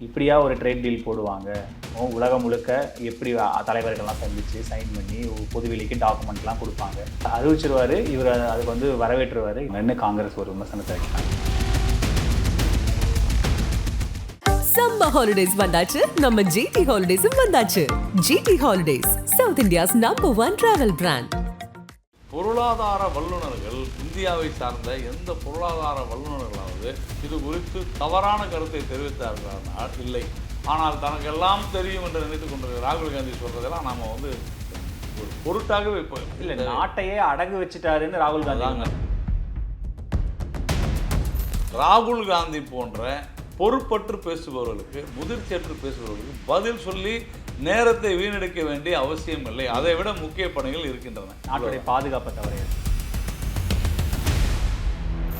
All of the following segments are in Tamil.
இப்படியா ஒரு ட்ரேட் டீல் போடுவாங்க? உலகம் முழுக்க எப்படி தலைவர்கள்லாம் சந்திச்சு சைன் பண்ணி பொதுவெளிக்கு டாக்குமெண்ட்லாம் கொடுப்பாங்க. அறிவிச்சிருவாரு, இவர் அதுக்கு வந்து வரவேற்றுவாரு. என்ன காங்கிரஸ் ஒரு விமர்சனத்தை வைக்கிறாங்க. சம்மர் ஹாலிடேஸ் வந்தாச்சு, நம்ம ஜிடி ஹாலிடேஸும் வந்தாச்சு. GT holidays, south India's #1 travel brand. பொருளாதார வல்லுநர்கள், இந்தியாவை சார்ந்த எந்த பொருளாதார வல்லுநர்களாவது இது குறித்து தவறான கருத்தை தெரிவித்தார்கள் இல்லை. ஆனால் தனக்கெல்லாம் தெரியும் என்று நினைத்துக் கொண்டிருக்கிற ராகுல் காந்தி சொல்றதெல்லாம் நாம வந்து ஒரு பொருட்டாகவே இல்லை, நாட்டையே அடகு வச்சுட்டாருன்னு ராகுல் காந்தி. ராகுல் காந்தி போன்ற பொறுப்பற்று பேசுபவர்களுக்கு, முதிர்ச்சியற்று பேசுபவர்களுக்கு பதில் சொல்லி நேரத்தை வீணடிக்க வேண்டிய அவசியம் இல்லை. அதை விட முக்கிய பணிகள் இருக்கின்றன. நாட்டுடைய பாதுகாப்பை தவறையாது.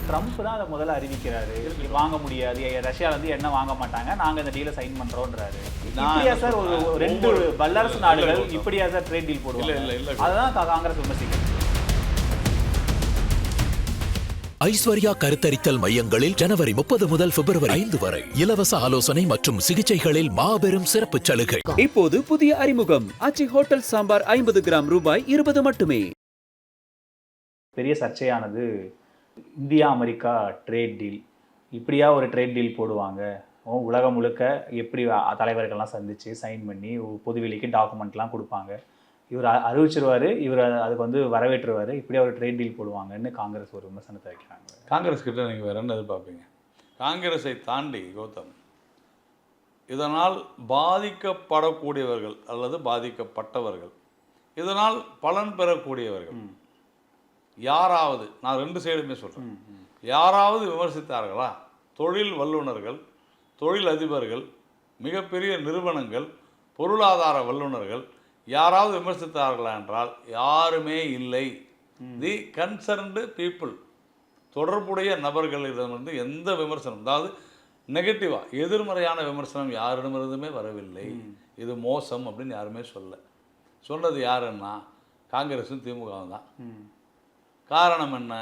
ட்ரம்ப் தான் அதை முதல்ல அறிவிக்கிறாரு, வாங்க முடியாது, ரஷ்யால இருந்து என்ன வாங்க மாட்டாங்க, நாங்க இந்த டீலை சைன் பண்றோம்ன்றாரு. இப்படியா சார் ஒரு 2 வல்லரசு நாடுகள் இப்படியா சார் ட்ரேட் டீல் போடுவாங்க? இல்ல அதுதான் காங்கிரஸ் விமர்சிக்கிறது. ஐஸ்வர்யா கருத்தரித்தல் மையங்களில் ஜனவரி 30 முதல் பிப்ரவரி 5 வரை இலவச ஆலோசனை மற்றும் சிகிச்சைகளில் மாபெரும் சிறப்பு சலுகை. இப்போது புதிய அறிமுகம் ஆச்சி ஹோட்டல் சாம்பார் 50 கிராம் ரூபாய் 20 மட்டுமே. பெரிய சர்ச்சையானது இந்தியா அமெரிக்கா ட்ரேட் டீல். இப்படியா ஒரு ட்ரேட் டீல் போடுவாங்க? உலகம் முழுக்க எப்படி தலைவர்கள்லாம் சந்திச்சு சைன் பண்ணி பொதுவெளிக்கு டாக்குமெண்ட்லாம் கொடுப்பாங்க. இவர் அறிவிச்சிருவாரு, இவர் அதுக்கு வந்து வரவேற்றுவாரு. இப்படியா ஒரு ட்ரேட் டீல் போடுவாங்கன்னு காங்கிரஸ் ஒரு விமர்சனத்தை வைக்கிறாங்க. காங்கிரஸ் கிட்ட நீங்கள் வேற என்ன எதிர்பார்ப்பீங்க? காங்கிரஸை தாண்டி கௌதம், இதனால் பாதிக்கப்படக்கூடியவர்கள் அல்லது பாதிக்கப்பட்டவர்கள், இதனால் பலன் பெறக்கூடியவர்கள் யாராவது, நான் 2 சைடுமே சொல்கிறேன், யாராவது விமர்சித்தார்களா? தொழில் வல்லுநர்கள், தொழில் அதிபர்கள், மிகப்பெரிய நிறுவனங்கள், பொருளாதார வல்லுநர்கள் யாராவது விமர்சித்தார்களா என்றால் யாருமே இல்லை. தி கன்சர்ன்டு பீப்புள், தொடர்புடைய நபர்களிடமிருந்து எந்த விமர்சனம், அதாவது நெகட்டிவாக எதிர்மறையான விமர்சனம் யாரிடமிருந்துமே வரவில்லை. இது மோசம் அப்படின்னு யாருமே சொன்னது யாருன்னா காங்கிரஸும் திமுகவும் தான். காரணம் என்ன?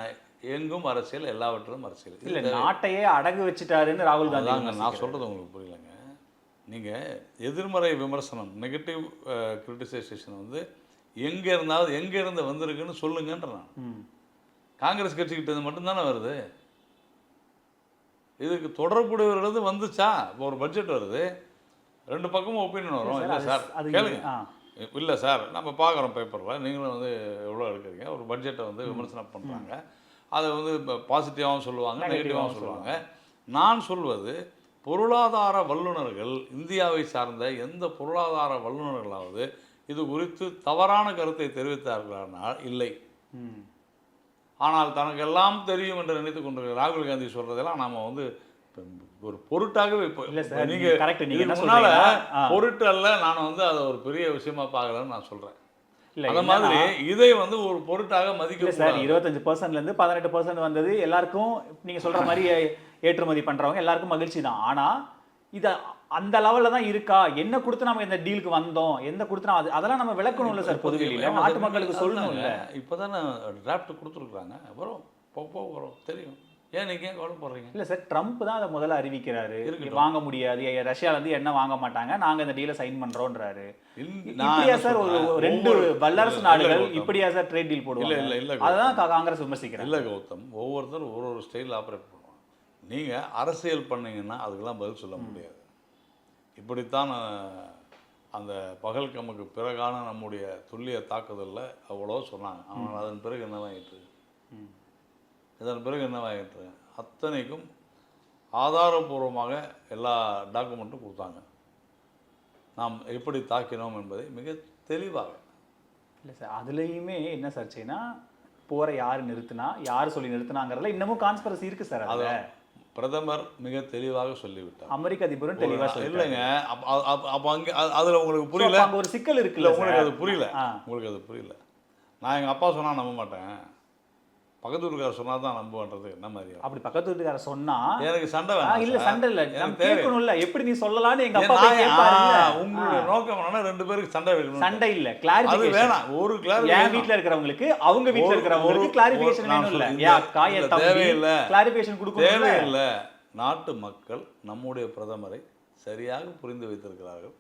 எங்கும் அரசியல், எல்லாவற்றிலும் அரசியல். இல்லை, நாட்டையே அடகு வச்சுட்டாருன்னு ராகுல் காந்தி. நான் சொல்கிறது உங்களுக்கு புரியலங்க. நீங்கள் எதிர்மறை விமர்சனம், நெகட்டிவ் கிரிட்டிசைசேஷன் வந்து எங்கேருந்து வந்திருக்குன்னு சொல்லுங்கன்ற நான். காங்கிரஸ் கட்சிக்கிட்ட மட்டும்தானே வருது. இதுக்கு தொடர்புடையவர்களது வந்துச்சா? இப்போ ஒரு பட்ஜெட் வருது, 2 பக்கமும் ஒப்பீனியன் வரும். இல்லை சார் கேளுங்க, இல்லை சார் நம்ம பார்க்குறோம் பேப்பரில், நீங்களும் வந்து எவ்வளோ எடுக்கிறீங்க, ஒரு பட்ஜெட்டை வந்து விமர்சனம் பண்ணுறாங்க. அதை வந்து பாசிட்டிவாகவும் சொல்லுவாங்க, நெகட்டிவாகவும் சொல்லுவாங்க. நான் சொல்வது, பொருளாதார வல்லுநர்கள், இந்தியாவை சார்ந்த எந்த பொருளாதார வல்லுநர்களாவது இது குறித்து தவறான கருத்தை தெரிவித்தார்களானால் இல்லை. ஆனால் தனக்கெல்லாம் தெரியும் என்று நினைத்துக் கொண்டிருக்கிற ராகுல் காந்தி சொல்றதெல்லாம் நாம வந்து ஒரு பொருட்டாகவே முன்னால பொருட்டு அல்ல, நான் வந்து அதை ஒரு பெரிய விஷயமா பார்க்கலன்னு நான் சொல்றேன். அந்த மாதிரி இதை வந்து ஒரு பொருட்டாக மதிக்க சார். 25%லேருந்து 18% வந்தது எல்லாருக்கும், நீங்க சொல்ற மாதிரி ஏற்றுமதி பண்றவங்க எல்லாருக்கும் மகிழ்ச்சி தான். ஆனா இதை அந்த லெவலில் தான் இருக்கா? என்ன கொடுத்து நம்ம இந்த டீலுக்கு வந்தோம், எந்த கொடுத்து அதெல்லாம் நம்ம விளக்கணும் இல்லை சார், பொதுவெளியில் நாட்டு மக்களுக்கு சொல்லணும் இல்லை. இப்போ தானே டிராஃப்ட் கொடுத்துருக்குறாங்க, வரும் வரும் தெரியும். ஏன் நீங்கள் ஏன் கவலைப்படுறீங்க? இல்லை சார், ட்ரம்ப் தான் அதை முதல்ல அறிவிக்கிறாரு, வாங்க முடியாது, ரஷ்யாவிலேருந்து என்ன வாங்க மாட்டாங்க, நாங்கள் இந்த டீலை சைன் பண்ணுறோன்றாரு. இப்படியா சார் ஒரு 2 வல்லரசு நாடுகள் இப்படியா சார் ட்ரேட் டீல் போடுவாங்க? இல்லை, அதுதான் காங்கிரஸ் விமர்சிக்கிறேன். இல்லை கௌதம், ஒவ்வொருத்தரும் ஒரு ஸ்டைல் ஆப்ரேட் பண்ணுவாங்க. நீங்கள் அரசியல் பண்ணீங்கன்னா அதுக்கெல்லாம் பதில் சொல்ல முடியாது. இப்படித்தான் அந்த பகல்கமுக்கு பிறகான நம்முடைய துல்லிய தாக்குதலில் அவ்வளோ சொன்னாங்க. ஆனால் அதன் பிறகு என்னவாயிற்று? அத்தனைக்கும் ஆதாரபூர்வமாக எல்லா டாக்குமெண்ட்டும் கொடுத்தாங்க. நாம் எப்படி தாக்கினோம் என்பதை மிக தெளிவாக. இல்லை சார், அதுலேயுமே என்ன சர்ச்சைனா, போரை யார் நிறுத்தினா, யார் சொல்லி நிறுத்தினாங்கிறதுல இன்னமும் கான்ஸ்பிரசி இருக்குது சார். அதை பிரதமர் மிக தெளிவாக சொல்லிவிட்டார், அமெரிக்க அதிபரும் தெளிவாக இல்லைங்க. அப்போ அங்கே அதில் உங்களுக்கு புரியல, அங்கே ஒரு சிக்கல் இருக்குல்ல, உங்களுக்கு அது புரியல. நான் எங்கள் அப்பா சொன்னால் நம்ப மாட்டேன், பக்கத்து வீட்டுக்காரர் சொன்னா தான் நம்புன்றது என்ன மாதிரி? அப்படி பக்கத்து வீட்டுக்காரர் சொன்னா எனக்கு சண்டை வேணாம். இல்ல சண்டை இல்ல, நம்ம கேட்கணும்ல, எப்படி நீ சொல்லலாம்னு எங்க அப்பா கேட்பாருங்க. உங்களுடைய நோக்கம் என்னன்னா 2 பேருக்கு சண்டை வைக்கணும். சண்டை இல்ல, கிளாரிஃபிகேஷன் வேணாம். ஒரு கிளாரிஃபிகேஷன் என் வீட்ல இருக்கிறவங்களுக்கு அவங்க வீட்ல இருக்கிறவங்களுக்கு கிளாரிஃபிகேஷன் வேணும் இல்ல? தேவையில்லை, கிளாரிஃபிகேஷன் கொடுக்கணும். தேவையில்லை. நாட்டு மக்கள் நம்முடைய பிரதமரை சரியாக புரிந்து வைத்திருக்கிறார்கள்,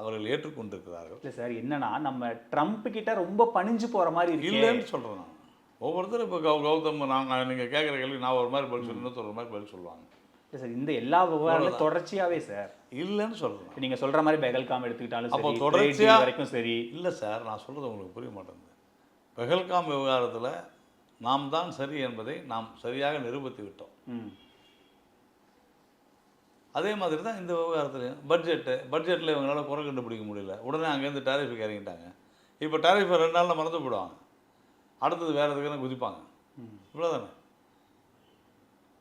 அவர்கள் ஏற்றுக்கொண்டிருக்கிறார்கள். இல்லை சார், என்னன்னா நம்ம ட்ரம்ப் கிட்ட ரொம்ப பணிஞ்சு போற மாதிரி இருக்கு. இல்லைன்னு சொல்கிறேன் நான். ஒவ்வொருத்தரும் இப்போ கௌதம் நீங்கள் கேட்குற கேள்வி நான் ஒரு மாதிரி பதில் சொல்லி இன்னொருத்தர் ஒரு மாதிரி பதில் சொல்லுவாங்க. இல்லை சார், இந்த எல்லா விவகாரங்களும் தொடர்ச்சியாகவே சார் இல்லைன்னு சொல்கிறேன். நீங்க சொல்ற மாதிரி பெஹல்காம் எடுத்துக்கிட்டாலும் அப்போ சரி, தொடர்ச்சியா trade deal வரைக்கும் சரி. இல்லை சார், நான் சொல்கிறது உங்களுக்கு புரிய மாட்டேங்குது. பெஹல்காம் விவகாரத்தில் நாம் தான் சரி என்பதை நாம் சரியாக நிரூபித்து விட்டோம். ம். அதே மாதிரி தான் இந்த விவகாரத்துலையும் பட்ஜெட்டில் இவங்களால குறை கண்டுபிடிக்க முடியல. உடனே அங்கேருந்து டேரிஃபுக்கு இறங்கிட்டாங்க. இப்போ டேரிஃபை 2 நாளில் மறந்து போயிடுவாங்க, அடுத்தது வேறு எதுக்குன்னு குதிப்பாங்க. இவ்வளோதானே.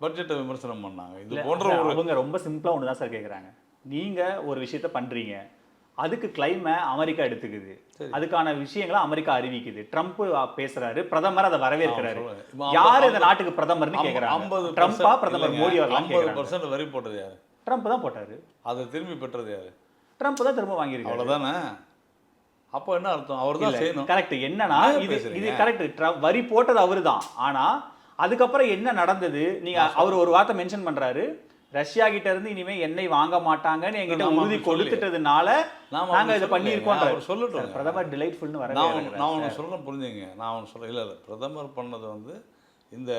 பட்ஜெட்டை விமர்சனம் பண்ணாங்க. இது போன்ற ஒரு அவங்க ரொம்ப சிம்பிளா ஒன்று தான் சார் கேட்குறாங்க. நீங்க ஒரு விஷயத்த பண்றீங்க, அதுக்கு கிளைமை அமெரிக்கா எடுத்துக்குது, அதுக்கான விஷயங்களை அமெரிக்கா அறிவிக்குது, ட்ரம்ப் பேசுறாரு, பிரதமர் அதை வரவேற்கிறாரு. யார் இந்த நாட்டுக்கு பிரதமர்னு கேட்குறாங்க? 50% ட்ரம்ப்பா பிரதமர் மோடி அவர்களாம் கேட்குறாங்க. 50% வரி போட்டது யார்? ட்ரம்ப் தான் போட்டாரு. அதை திரும்பி பெற்றது யார்? ட்ரம்ப் தான் திரும்ப வாங்கியிருக்காரு. அவ்வளோதானே. அப்போ என்ன அர்த்தம்? அவர் தான் செய்யணும். கரெக்ட். என்னன்னா இது கரெக்ட், வரி போட்டது அவரு தான். ஆனா அதுக்கப்புறம் என்ன நடந்தது? நீங்க அவர் ஒரு வார்த்தை மென்ஷன் பண்றாரு, ரஷ்யா கிட்ட இருந்து இனிமே எண்ணெய் வாங்க மாட்டாங்கன்னு என்கிட்ட உறுதி கொடுத்துட்டதுனால நாங்க இதை பண்ணியிருக்கோம். சொல்லட்டும். பிரதமர் டிலைட்ஃபுல்னு வர நான் ஒன்று சொல்கிறேன், புரிஞ்சுங்க. நான் ஒன்று சொல்கிறேன். இல்லை பிரதமர் பண்ணது வந்து இந்த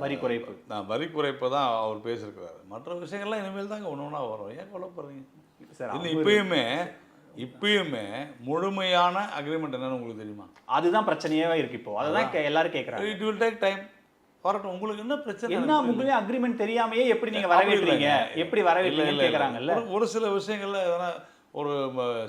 வரி குறைப்பு. வரி குறைப்பை தான் அவர் பேசியிருக்கிறாரு. மற்ற விஷயங்கள்லாம் இனிமேல் தாங்க ஒன்று ஒன்றா வரும். ஏன் கொல்லப்படுறீங்க? இன்னும் இப்பயுமே முழுமையான அக்ரிமெண்ட் என்னன்னு உங்களுக்கு தெரியுமா? அதுதான் பிரச்சனையே இருக்கு இப்போ. அதுதான் எல்லாரும் கேட்குறாங்க. It will take time. வரட்டும். உங்களுக்கு என்ன பிரச்சனை? என்ன முழுமையா அக்ரிமெண்ட் தெரியாமையே எப்படி நீங்க வரவேற்றீங்க, எப்படி வரவேற்றீங்கன்னு கேட்குறாங்கல்ல. ஒரு சில விஷயங்கள்ல எதனா ஒரு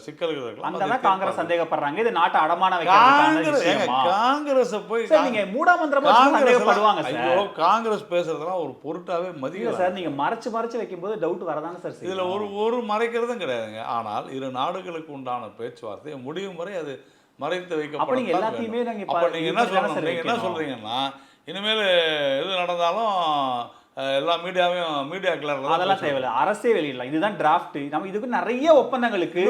சிக்கல்கள் இருக்கலாம். அங்கதான் காங்கிரஸ் சந்தேகப்படுறாங்க. இது நாட்டை அடமான வைக்கிறாங்க. காங்கிரஸ் போய் நீங்க மூடாமந்திரமா சந்தேகப்படுவாங்க சார். காங்கிரஸ் பேசுறதெல்லாம் ஒரு பொருட்டாவே மதிக்கல சார். நீங்க மறைச்சு வைக்கும்போது டவுட் வரதானே சார். இதுல ஒரு மறைக்கிறதும் கிடையாதுங்க. ஆனால் இரு நாடுகளுக்கு உண்டான பேச்சுவார்த்தை முடியும் வரை அது மறைத்து வைக்கப்படும். நீங்க எல்லாத்தையுமே நீங்க என்ன சொல்றீங்கன்னா இனிமேல் எது நடந்தாலும் எல்லா மீடியா கிளர்ல அதெல்லாம் தேவையில்லை, அரசே வெளியிடலாம். இதுதான் டிராஃப்ட். நம்ம இதுக்கு நிறைய ஒப்பந்தங்களுக்கு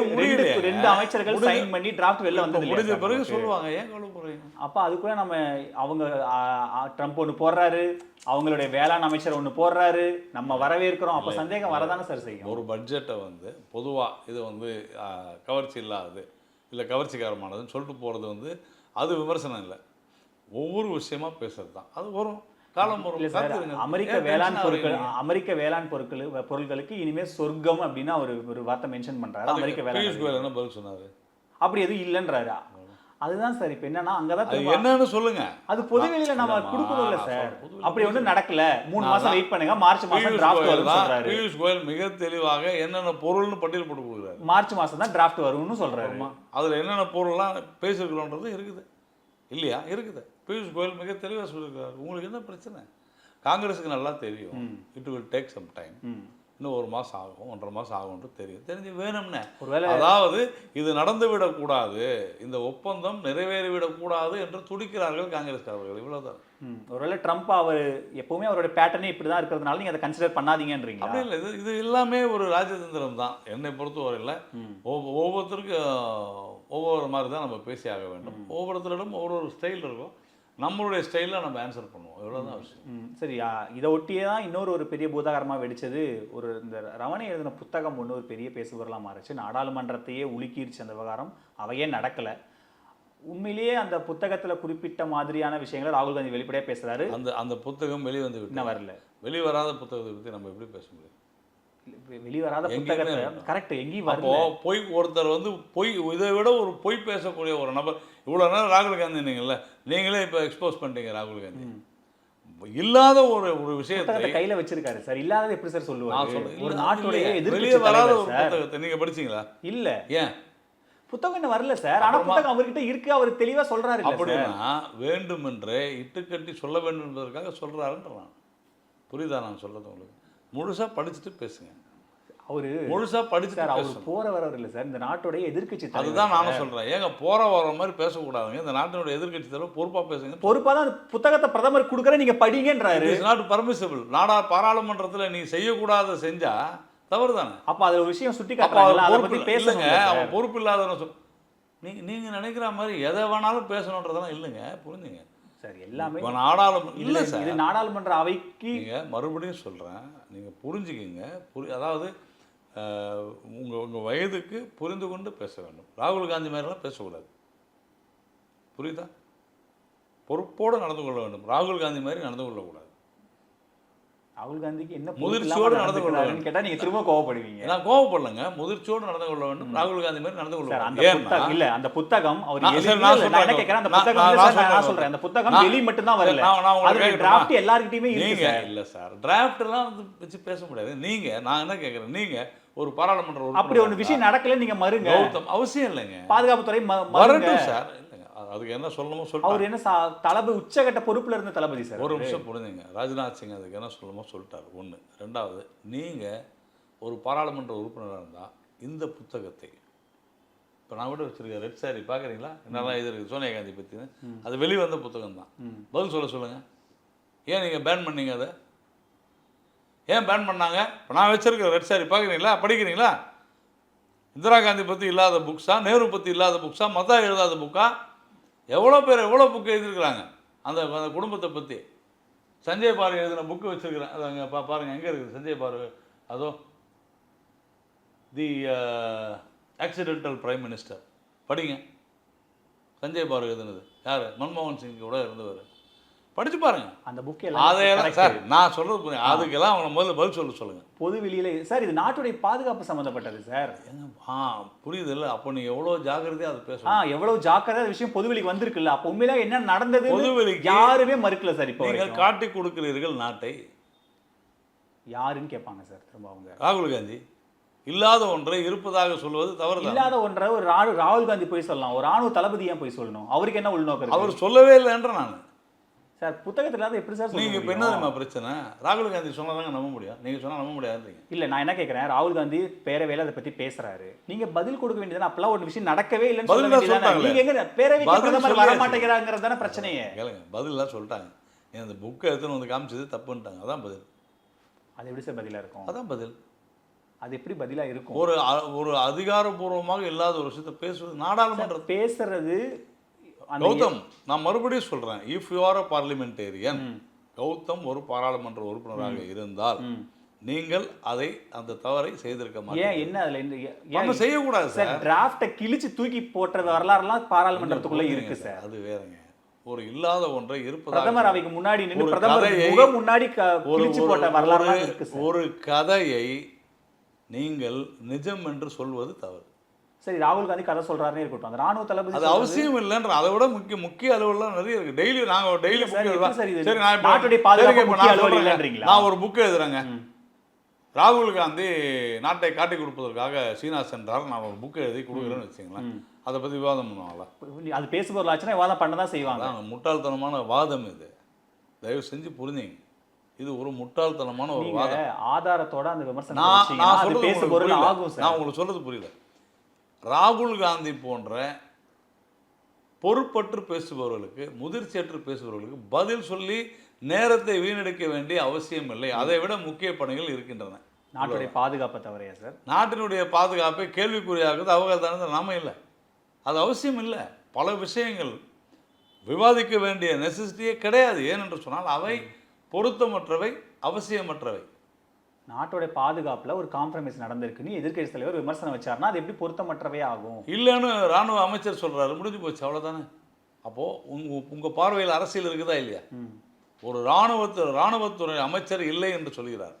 2 அமைச்சர்கள் சைன் பண்ணி டிராஃப்ட் வெளில வந்து முடிஞ்ச பிறகு சொல்லுவாங்க. ஏன் கொள்ள போறீங்க? அப்ப அதுக்குள்ள நம்ம அவங்க ட்ரம்ப் ஒன்று போடுறாரு, அவங்களுடைய வேளாண் அமைச்சர் ஒன்று போடுறாரு, நம்ம வரவேற்கிறோம். அப்ப சந்தேகம் வரதானே சார் செய்யும். ஒரு பட்ஜெட்டை வந்து பொதுவா இது வந்து கவர்ச்சி இல்லாதது இல்லை கவர்ச்சிகரமானதுன்னு சொல்லிட்டு போறது வந்து அது விமர்சனம் இல்லை. ஒவ்வொரு விஷயமா பேசுறது தான். அது வரும் காலம் வரும். அமெரிக்க வேளாண் பொருட்களுக்கு இனிமே சொர்க்கம் அப்படின்னு ஒரு வார்த்தை மென்ஷன் பண்றாரு. அமெரிக்க வேளாண் என்ன பதில் சொன்னாரு? அப்படி எதுவும் இல்லைன்றாரு. அதுதான் சார். இப்ப என்னன்னா அங்கதான் என்னன்னு சொல்லுங்க. அது பொதுவெளியில நம்ம கொடுக்கணும் இல்ல சார். அப்படி ஒன்றும் நடக்கல. 3 மாசம் வெயிட் பண்ணுங்க, மார்ச் மாசம் டிராஃப்ட் வரும்னு சொல்றாரு. பியூஷ் கோயல் மிக தெளிவாக என்னென்ன பொருள்னு பட்டியல் போட்டு கொடுக்குறாரு. மார்ச் மாசம் தான் டிராஃப்ட் வரும்னு சொல்றாரு. அதுல என்னென்ன பொருள்லாம் பேசிருக்கிறோன்றது இருக்குது இல்லையா? இருக்குது. பியூஷ் கோயல் மிக தெளிவாக சொல்லியிருக்காரு. உங்களுக்கு என்ன பிரச்சனை? காங்கிரஸுக்கு நல்லா தெரியும். It will take some time. இன்னும் 1 மாதம் ஆகும், 1.5 மாதம் ஆகும்னு தெரிஞ்சு வேணும்னு. அதாவது இது நடந்துவிடக்கூடாது, இந்த ஒப்பந்தம் நிறைவேறிவிடக்கூடாது என்று துடிக்கிறார்கள் காங்கிரஸ்காரர்கள். இவ்வளவுதான். ஒருவேளை ட்ரம்ப் அவர் எப்பவுமே அவருடைய பேட்டர்னே இப்படிதான் இருக்கிறதுனால நீங்க அதை கன்சிடர் பண்ணாதீங்கன்றீங்க. அப்படி இல்லை. இது எல்லாமே ஒரு ராஜதந்திரம் தான் என்னை பொறுத்தவரையில். ஒவ்வொருத்தருக்கும் ஒவ்வொரு மாதிரி தான் நம்ம பேசி ஆக வேண்டும். ஒவ்வொருத்தரிடம் ஒவ்வொரு ஸ்டைல் இருக்கும். நம்மளுடைய ஸ்டைலில் நம்ம ஆன்சர் பண்ணுவோம். இவ்வளோதான் விஷயம். சரி, இதை ஒட்டியே தான் இன்னொரு பெரிய பூதாகரமாக வெடிச்சது. இந்த ரமணி எழுதின புத்தகம் ஒன்று ஒரு பெரிய பேசுபொருளாக மாறிச்சு. நாடாளுமன்றத்தையே உலுக்கிருச்சு அந்த விவகாரம். அவையே நடக்கலை. உண்மையிலேயே அந்த புத்தகத்தில் குறிப்பிட்ட மாதிரியான விஷயங்களை ராகுல் காந்தி வெளிப்படையாக பேசுகிறாரு. அந்த புத்தகம் வெளிவந்து இன்னும் வரல. வெளிவராத புத்தகத்தை பற்றி நம்ம எப்படி பேச முடியும்? வெளிவராத புத்தகத்தை கரெக்ட் எங்கேயும் வரல. பொய் ஒருத்தர் வந்து இதை விட ஒரு பொய் பேசக்கூடிய ஒரு நபர். இவ்வளோ நேரம் ராகுல் காந்தி நீங்களே இப்போ எக்ஸ்போஸ் பண்ணிட்டீங்க. ராகுல் காந்தி இல்லாத ஒரு விஷயத்தை கையில வச்சிருக்காரு சார். இல்லாத எப்படி சார் சொல்லுவாங்க? ஒரு நாட்டுடைய வெளியே வராத ஒரு புத்தகத்தை நீங்க படிச்சீங்களா? இல்ல. ஏன் புத்தகம் என்ன வரல சார்? ஆனா புத்தகம் அவர்கிட்ட இருக்கு, அவர் தெளிவா சொல்றாரு. அப்படின்னா வேண்டுமென்றே இட்டுக்கட்டி சொல்ல வேண்டும் என்பதற்காக சொல்றாருன்றான். புரியுதா நான் சொல்றது உங்களுக்கு? முழுசா படிச்சுட்டு பேசுங்க. அவரு முழுசா படிச்சுட்டு அவர் போற வரவர் இல்லை சார். இந்த நாட்டுடைய எதிர்க்கட்சி தலைவர். அதுதான் நானும் சொல்றேன். ஏங்க போற வர மாதிரி பேசக்கூடாதுங்க. இந்த நாட்டினுடைய எதிர்க்கட்சி தலைவர் பொறுப்பா பேசுங்க. பொறுப்பா தான் புத்தகத்தை பிரதமர் கொடுக்குற நீங்க படிங்கன்றாரு. It's not permissible. பாராளுமன்றத்துல நீ செய்யக்கூடாத செஞ்சா தவறு தானே. அப்ப அதுல ஒரு விஷயம் சுட்டி காட்டுறாங்க. அதை பத்தி பேசுங்க. அவன் பொறுப்பு இல்லாதவன நீங்க நினைக்கிற மாதிரி எதை வேணாலும் பேசணுன்றதெல்லாம் இல்லைங்க. புரிஞ்சுங்க சார். எல்லாமே இல்லை சார். இது நாடாளுமன்ற அவைக்கு நீங்கள் மறுபடியும் சொல்கிறேன், நீங்கள் புரிஞ்சுக்கிங்க. அதாவது உங்கள் வயதுக்கு புரிந்து கொண்டு பேச வேண்டும். ராகுல் காந்தி மாதிரிலாம் பேசக்கூடாது. புரியுதா? பொறுப்போடு நடந்து கொள்ள வேண்டும். ராகுல் காந்தி மாதிரி நடந்து கொள்ளக்கூடாது. ராகுல் காந்திக்கு என்ன முதிர்ச்சியோடு நடந்து கொள்ள வேண்டும் கேட்டால் நீங்கள் திரும்ப கோவப்படுவீங்க. நான் கோவப்படலைங்க. முதிர்ச்சியோடு நடந்து கொள்ள வேண்டும். ராகுல் காந்தி மாதிரி நடந்து கொள்ள அந்த வேண்டும். புத்தகம் இல்ல, அந்த புத்தகம் அவர் நான் எழுதி- நான் இல்ல, நான் என்ன கேட்கிறேன், அந்த புத்தகம் இல்ல சார், நான் சொல்றேன், அந்த புத்தகம் வெளி மட்டும் தான் வரல. நான் உங்களுக்கு அது கேட்கணுமா? டிராஃப்ட் எல்லார்கிட்டயுமே இருக்கு நீங்க சார். இல்ல சார், டிராஃப்ட் எல்லாம் வந்து வச்சு பேச முடியாது. நீங்க, நான் என்ன கேட்கறேன், நீங்க ஒரு பாராளுமன்ற அப்படி ஒரு விஷயம் நடக்கல, நீங்க மறுங்க. கௌதம் அவசியம் இல்லைங்க. பாதுகாப்புத்துறை மறுங்க. வரட்டும் சார். இல்லைங்க, அதுக்கு என்ன சொல்லணுமோ அவர் சொல்லிட்டாரு. என்ன தளபதி உச்சகட்ட பொறுப்புல இருந்த தளபதி சார். ஒரு நிமிஷம் புரிஞ்சுங்க. ராஜ்நாத் சிங் அதுக்கு என்ன சொல்லணுமோ சொல்லிட்டாரு. ஒன்று. ரெண்டாவது, நீங்க ஒரு பாராளுமன்ற உறுப்பினராக இருந்தால் இந்த புத்தகத்தை இப்போ நான் கூட வச்சிருக்கேன், ரெட் சாரி பார்க்குறீங்களா, என்னெல்லாம் இது இருக்குது சோனியா காந்தி பற்றின்னு, அது வெளிவந்த புத்தகம் தான். பதில் சொல்லுங்க. ஏன் நீங்கள் பேன் பண்ணீங்க? அதை ஏன் பேன் பண்ணாங்க? இப்போ நான் வச்சிருக்கிற ரெட் சாரி பார்க்குறீங்களா, படிக்கிறீங்களா? இந்திரா காந்தி பற்றி இல்லாத புக்ஸா, நேரு பற்றி இல்லாத புக்ஸா, மதா எழுதாத புக்கா? எவ்வளோ பேர் எவ்வளோ புக்கு எழுதியிருக்கிறாங்க அந்த அந்த குடும்பத்தை பற்றி. சஞ்சய் பாரு எழுதின புக்கு வச்சுருக்கிறேன். அது அங்கே பாருங்கள், எங்கே இருக்குது சஞ்சய் பாரு? அதோ தி ஆக்சிடென்டல் பிரைம் மினிஸ்டர் படிங்க. சஞ்சய் பாரு எழுதுனது யார்? மன்மோகன் சிங் கூட இருந்தவர். படிச்சு பாருங்க அந்த புக் அதையெல்லாம். சார் நான் சொல்றது புரியும். அதுக்கெல்லாம் அவங்க முதல்ல பதில் சொல்லுங்க. பொது வெளியில சார் இது நாட்டுடைய பாதுகாப்பு சம்பந்தப்பட்டது சார். புரியுது இல்லை? அப்போ நீ எவ்வளோ ஜாக்கிரதையாக அதை பேசணும். எவ்வளவு ஜாக்கிரதை விஷயம் பொதுவெளிக்கு வந்திருக்குல்ல, அப்போ உண்மையில என்ன நடந்தது பொதுவெளிக்கு யாருமே மறுக்கல சார். இப்போ நீங்கள் காட்டி கொடுக்கிறீர்கள் நாட்டை. யாருன்னு கேட்பாங்க சார் திரும்ப அவங்க. ராகுல் காந்தி இல்லாத ஒன்றை இருப்பதாக சொல்வது தவறு. இல்லாத ஒன்றை ஒரு ராகுல் காந்தி போய் சொல்லலாம், ஒரு ராணுவ தளபதி ஏன் போய் சொல்லணும்? அவருக்கு என்ன உள்நோக்கம்? அவர் சொல்லவே இல்லைன்ற நான் சார் புத்தகத்துல இல்லாத எப்படி சார் நீங்க இப்போ என்ன தெரியுமா பிரச்சனை? ராகுல் காந்தி சொன்னதாங்க நம்ப முடியும், நீங்க சொன்னா நம்ப முடியாதுன்றீங்க. இல்ல நான் என்ன கேட்கிறேன், ராகுல் காந்தி பேரவையில அதை பத்தி பேசுறாரு, நீங்க பதில் கொடுக்க வேண்டியது. அப்பெல்லாம் ஒரு விஷயம் நடக்கவே இல்லைன்னு சொல்ல வேண்டியது. நீங்க எங்க பேரவைக்கு பிரதமர் வர மாட்டேங்கிறாங்கிறது தானே பிரச்சனையே. கேளுங்க, பதிலாம் சொல்லிட்டாங்க. அந்த புக்கை எடுத்துன்னு வந்து காமிச்சது தப்புன்ட்டாங்க. அதான் பதில். அது எப்படி சார் பதிலா இருக்கும்? அதான் பதில். அது எப்படி பதிலா இருக்கும்? ஒரு அதிகாரப்பூர்வமாக இல்லாத ஒரு விஷயத்தை பேசுவது நாடாளுமன்றம் பேசுறது. கௌதம், நான் மறுபடியும் சொல்றேன், if you are a parliamentarian, Gautam ஒரு பாராளுமன்ற உறுப்பினராக இருந்தால் நீங்கள் அந்த தவறை செய்திருக்க மாட்டீங்க. ஏன் என்ன அதுல என்ன செய்யக்கூடாது சார்? டிராஃப்டை கிழிச்சு தூக்கி போட்டது வரலாறுலாம் பாராளுமன்றத்துக்குள்ள இருக்கு சார். அது வேறங்க. ஒரு இல்லாத ஒன்றை இருப்பதாக பிரதமர் அவைக்கு முன்னாடி நின்று பிரதமர் முகம் முன்னாடி கிழிச்சு போட்ட வரலாறுலாம் இருக்கு சார். ஒரு கதையை நீங்கள் நிஜம் என்று சொல்வது தவறு. சரி, ராகுல் காந்தி கதை சொல்றாருன்னு இருக்கட்டும், அந்த ராணுவ தளபதி அது அவசியம் இல்லைன்ற. அதை விட முக்கிய அளவுலாம் நிறைய இருக்கு. டெய்லி நாட்டுடைய பாதுகாப்பு முக்கிய அளவு இல்லைன்றீங்களா? நான் ஒரு புக் எழுதுறேங்க. ராகுல் காந்தி நாட்டை காட்டி கொடுப்பதற்காக சீனா சென்றார், நான் ஒரு புக் எழுதி கொடுக்குறேன்னு வச்சுங்களேன், அதை பற்றி விவாதம் பண்ணுவாங்களா? அது பேசுபொருள் ஆச்சுன்னா விவாதம் பண்ண தான் செய்வாங்க. முட்டாள்தனமான வாதம் இது. தயவு செஞ்சு புரிஞ்சுங்க, இது ஒரு முட்டாள்தனமான ஒரு வாதம். ஆதாரத்தோட அந்த விமர்சனம் நான் சொல்றது பேசுபொருள் ஆகும் சார். நான் உங்களுக்கு சொல்றது புரியல. ராகுல் காந்தி போன்ற பொறுப்பற்று பேசுபவர்களுக்கு, முதிர்ச்சியற்று பேசுபவர்களுக்கு பதில் சொல்லி நேரத்தை வீணடிக்க வேண்டிய அவசியம் இல்லை. அதை விட முக்கிய பணிகள் இருக்கின்றன. நாட்டுடைய பாதுகாப்பை தவறையா சார்? நாட்டினுடைய பாதுகாப்பை கேள்விக்குறியாகுது அவகாதானது நாம இல்லை. அது அவசியம் இல்லை. பல விஷயங்கள் விவாதிக்க வேண்டிய நெசசிட்டியே கிடையாது. ஏனென்று சொன்னால் அவை பொருத்தமற்றவை, அவசியமற்றவை. நாட்டோட பாதுகாப்புல ஒரு காம்ப்ரமைஸ் நடந்திருக்குன்னு எதிர்க்கட்சி தலைவர் விமர்சனம் வச்சாருன்னா அது எப்படி பொருத்தமற்றவே ஆகும்? இல்லைன்னு ராணுவ அமைச்சர் சொல்றாரு, முடிஞ்சு போச்சு, அவ்வளவுதானே. அப்போ உங்க பார்வையில் அரசியல் இருக்குதா இல்லையா? ஒரு ராணுவத்துறை அமைச்சர் இல்லை என்று சொல்கிறார்,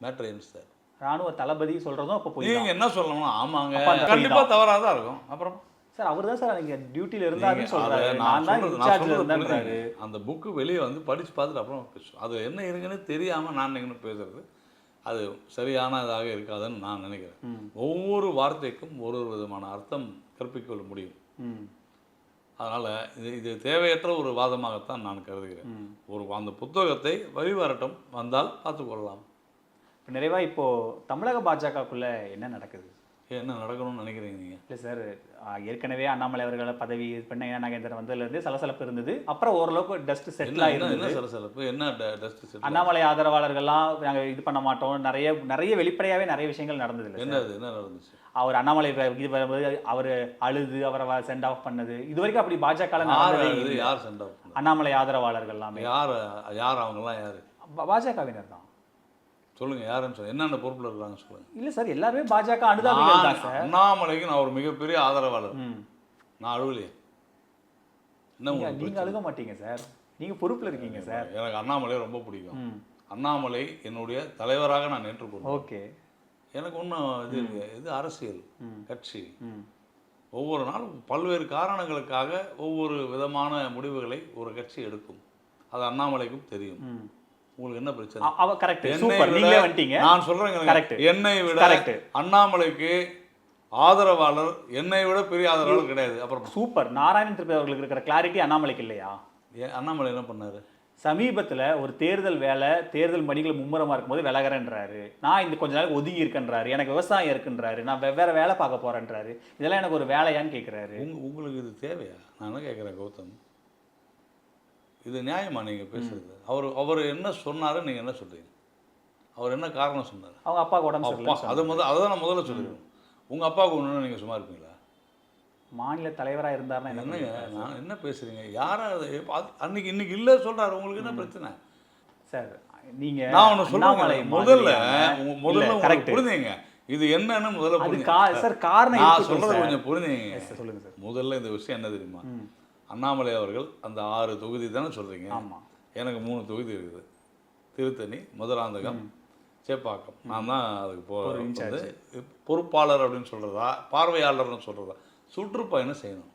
மேட்டர் என்ன சார்? ராணுவ தளபதி சொல்றதும் அப்போ போய் நீங்க என்ன சொல்லணும்னா ஆமாங்க கண்டிப்பா தவறாதான் இருக்கும். அப்புறம் சார் அவர் தான் சார் நீங்க டியூட்டில இருந்தாருன்னு சொல்றாரு, நான் தான் இன்சார்ஜ்ல இருந்தேன்றாரு. அந்த புக்கு வெளியே வந்து படிச்சு பார்த்துட்டு அப்புறம் பேசுவோம். அது என்ன இருக்குன்னு தெரியாம நான் எங்கன்னு பேசுறது அது சரியானதாக இருக்காதுன்னு நான் நினைக்கிறேன். ஒவ்வொரு வார்த்தைக்கும் ஒரு விதமான அர்த்தம் கற்பிக்கொள்ள முடியும். அதனால் இது தேவையற்ற ஒரு வாதமாகத்தான் நான் கருதுகிறேன். அந்த புத்தகத்தை வழிவரட்டும், வந்தால் பார்த்துக்கொள்ளலாம். நிறைவா இப்போ தமிழக பாஜகக்குள்ள என்ன நடக்குது? என்ன நடக்கணும்னு நினைக்கிறீங்க நீங்கள்? இல்லை சார், ஏற்கனவே அண்ணாமலை அவர்களை பதவி பண்ண நாகேந்திரன் வந்ததுலேருந்து சலசலப்பு இருந்தது. அப்புறம் ஓரளவுக்கு டஸ்ட் செட்டில் ஆகிருந்தது. என்ன சலசலப்பு? என்ன டஸ்ட் செட்டில்? அண்ணாமலை ஆதரவாளர்கள்லாம் நாங்கள் இது பண்ண மாட்டோம், நிறைய வெளிப்படையாகவே நிறைய விஷயங்கள் நடந்தது. இல்லை என்ன நடந்துச்சு? அவர் அண்ணாமலை இது வரும்போது அவர் அழுது அவரை சென்ட் ஆஃப் பண்ணது, இது வரைக்கும் அப்படி பாஜக யார் சென்ட் ஆஃப்? அண்ணாமலை ஆதரவாளர்கள் எல்லாமே. யார் அவங்கெல்லாம்? யார்? பாஜகவினர் தான். சொல்லுங்கள் யாருன்னு சொல்லுங்கள், என்னென்ன பொறுப்பில் இருக்காங்க சொல்லுங்கள். இல்ல சார், எல்லாருமே பாஜக அனுதாபிகள் தான் சார். அண்ணாமலைக்கு நான் ஒரு மிகப்பெரிய ஆதரவாளர். நான் அழுவலையே. என்ன நீங்க உங்களுக்கு அழுக மாட்டீங்க சார், நீங்க பொறுப்புல இருக்கீங்க சார். எனக்கு அண்ணாமலையை ரொம்ப பிடிக்கும். அண்ணாமலை என்னுடைய தலைவராக நான் ஏற்றுக்கொண்டேன். ஓகே. எனக்கு ஒன்றும் இது அரசியல் கட்சி ஒவ்வொரு நாளும் பல்வேறு காரணங்களுக்காக ஒவ்வொரு விதமான முடிவுகளை ஒரு கட்சி எடுக்கும். அது அண்ணாமலைக்கும் தெரியும். உங்களுக்கு என்ன பிரச்சனை? அவ கரெக்ட், சூப்பர், நீங்களே வந்துட்டீங்க. நான் சொல்றேன், என்னை விட அண்ணாமலைக்கு ஆதரவாளர் என்னை விட பெரிய ஆதரவாளர் கிடையாது. அப்புறம் சூப்பர், நாராயணன் திருப்பதி அவர்களுக்கு இருக்கிற கிளாரிட்டி அண்ணாமலைக்கு இல்லையா? அண்ணாமலை என்ன பண்ணாரு? சமீபத்தில் ஒரு தேர்தல் வேலை, தேர்தல் பணிகள் மும்முரமாக இருக்கும்போது விலகிறேன்றாரு. நான் இந்த கொஞ்ச நாள் ஒதுங்கி இருக்கேன்றாரு, எனக்கு விவசாயம் இருக்குன்றாரு, நான் வெவ்வேறு வேலை பார்க்க போறேன்றாரு. இதெல்லாம் எனக்கு ஒரு வேலையான்னு கேட்குறாரு. உங்களுக்கு இது தேவையா? நான் என்ன கேட்குறேன் கௌதம், இது நியாயமா நீங்கள் பேசுறது? அவர் என்ன சொன்னாரு, நீங்கள் என்ன சொல்றீங்க? அவர் என்ன காரணம் சொன்னார்? அவங்க அப்பாவுக்கு உடம்பு சரியில்லை. அதை நான் முதல்ல சொல்லிடுவேன். உங்கள் அப்பாவுக்கு ஒன்றுனா நீங்கள் சும்மா இருப்பீங்களா? மாநில தலைவராக இருந்தாருன்னா என்னங்க நான் என்ன பேசுறீங்க? யாராவது அன்னைக்கு இன்னைக்கு இல்லை சொல்றாரு, உங்களுக்கு என்ன பிரச்சனை சார்? நீங்க நான் ஒன்று சொல்றேன், முதல்ல புரிஞ்சுங்க இது என்னன்னு முதல்ல புரிஞ்சுங்க சார். காரணம் நான் சொல்றது கொஞ்சம் புரிஞ்சுங்க. சொல்லுங்க சார். முதல்ல இந்த விஷயம் என்ன தெரியுமா? அண்ணாமலை அவர்கள் அந்த 6 தொகுதி தானே சொல்றீங்க. ஆமா, எனக்கு 3 தொகுதி இருக்குது. திருத்தணி, மதுராந்தகம், சேப்பாக்கம். நான் தான் அதுக்கு பொறுப்பாளர் அப்படின்னு சொல்றதா, பார்வையாளர்னு சொல்றதா? சுற்றுப்பயணம் செய்யணும்,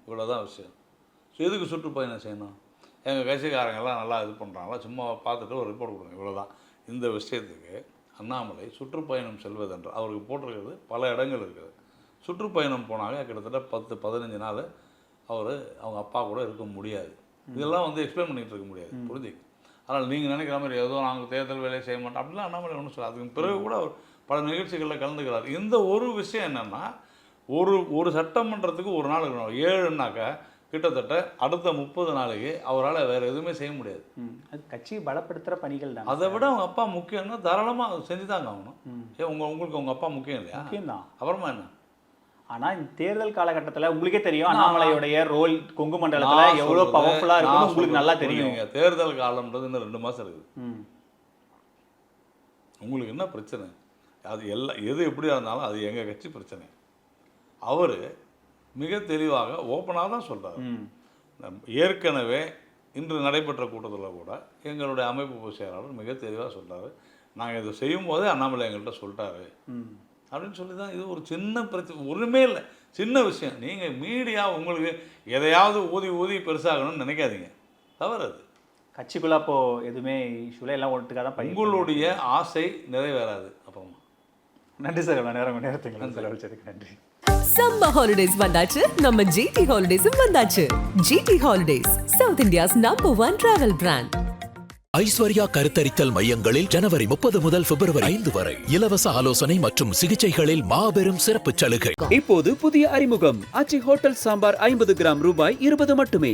இவ்வளோதான் விஷயம். எதுக்கு சுற்றுப்பயணம் செய்யணும்? எங்கள் கட்சிக்காரங்கெல்லாம் நல்லா இது பண்ணுறாங்களா, சும்மா பார்த்துட்டு ஒரு ரிப்போர்ட் கொடுங்க, இவ்வளோதான். இந்த விஷயத்துக்கு அண்ணாமலை சுற்றுப்பயணம் செல்வதென்று அவருக்கு போட்டிருக்கிறது பல இடங்கள் இருக்குது. சுற்றுப்பயணம் போனாங்க கிட்டத்தட்ட 10-15 நாள் அவங்க அப்பா கூட இருக்க முடியாது. இதெல்லாம் எக்ஸ்பிளைன் பண்ணிகிட்டு இருக்க முடியாது, புரிஞ்சுக்க. அதனால் நீங்கள் நினைக்கிற மாதிரி ஏதோ நாங்கள் தேர்தல் வேலையை செய்ய மாட்டோம் அப்படிலாம் அண்ணாமலை ஒன்றும் சொல்ல. அதுக்கு பிறகு கூட அவர் பல நிகழ்ச்சிகளில் கலந்துக்கிறார். இந்த ஒரு விஷயம் என்னென்னா, ஒரு சட்டமன்றத்துக்கு ஒரு நாள் இருக்கணும். 7னாக்கா கிட்டத்தட்ட அடுத்த 30 நாளைக்கு அவரால் வேறு எதுவுமே செய்ய முடியாது. அது கட்சியை பலப்படுத்துகிற பணிகள் தான். அதை விட அவங்க அப்பா முக்கியம்னா தாராளமாக செஞ்சு தாங்க ஆகணும். உங்களுக்கு உங்கள் அப்பா முக்கியம் இல்லையா? முக்கியம்தான். அப்புறமா என்ன? ஆனால் இந்த தேர்தல் காலகட்டத்தில் உங்களுக்கே தெரியும் அண்ணாமலையுடைய ரோல் கொங்கு மண்டலத்தில் எவ்வளோ பவர்ஃபுல்லாக இருக்குன்னு உங்களுக்கு நல்லா தெரியும். தேர்தல் காலம்ன்றது இன்னும் 2 மாதம் இருக்குது. உங்களுக்கு என்ன பிரச்சனை? அது எது எப்படியா இருந்தாலும் அது எங்கள் கட்சி பிரச்சனை. அவர் மிக தெளிவாக ஓப்பனாக தான் சொல்கிறார். ஏற்கனவே இன்று நடைபெற்ற கூட்டத்தில் கூட எங்களுடைய அமைப்பு செயலாளர் மிக தெளிவாக சொல்கிறார், நாங்கள் இதை செய்யும் போதே அண்ணாமலை எங்கள்கிட்ட சொல்லிட்டாரு அப்படின்னு சொல்லி தான். இது ஒரு சின்ன பிரச்சனை, ஒன்றுமே இல்லை, சின்ன விஷயம். நீங்கள் மீடியா உங்களுக்கு எதையாவது ஊதி பெருசாகணும்னு நினைக்காதீங்க, தவறு அது. கட்சிக்குள்ளே அப்போது எதுவுமே இஷ்யூல எல்லாம் ஒட்டுக்காக தான் உங்களுடைய ஆசை நிறைவேறாது. அப்புறமா நன்றி சார், நேரத்துக்கு செலவழிச்சதுக்கு நன்றி. சம்மர் ஹாலிடேஸ் வந்தாச்சு, நம்ம ஜிடி ஹாலிடேஸும் வந்தாச்சு. GT holidays, south India's #1 travel brand. Aishwarya கருத்தரித்தல் மையங்களில் ஜனவரி 30 முதல் பிப்ரவரி 5 வரை இலவச ஆலோசனை மற்றும் சிகிச்சைகளில் மாபெரும் சிறப்பு சலுகை. இப்போது புதிய அறிமுகம் ஆச்சி ஹோட்டல் சாம்பார் 50 கிராம் ரூபாய் 20 மட்டுமே.